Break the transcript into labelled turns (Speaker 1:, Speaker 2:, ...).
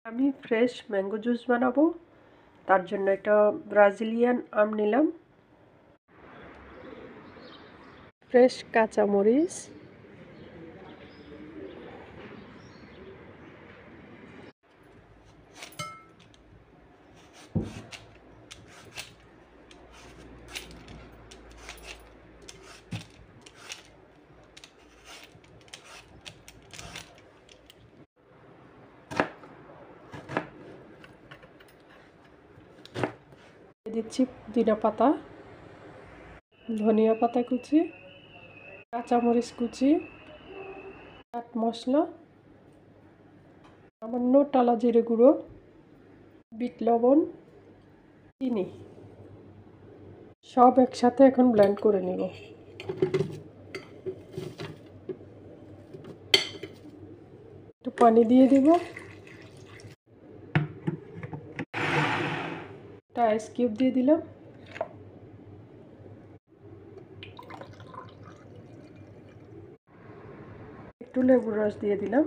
Speaker 1: আমি fresh mango juice বানাবো। তার জন্য একটা ব্রাজিলিয়ান আম নিলাম, ফ্রেশ কাঁচামরিচ, দিচ্ছি পুদিনা পাতা, ধনিয়া পাতা কুচি, কাঁচামরিচ কুচি, চাট মশলা, সামান্য টালা জিরে গুঁড়ো, বিট লবণ, চিনি, সব একসাথে এখন ব্লেন্ড করে নেব। একটু পানি দিয়ে দেব, একটা আইস কিউব দিয়ে দিলাম, একটু লেবুর রস দিয়ে দিলাম।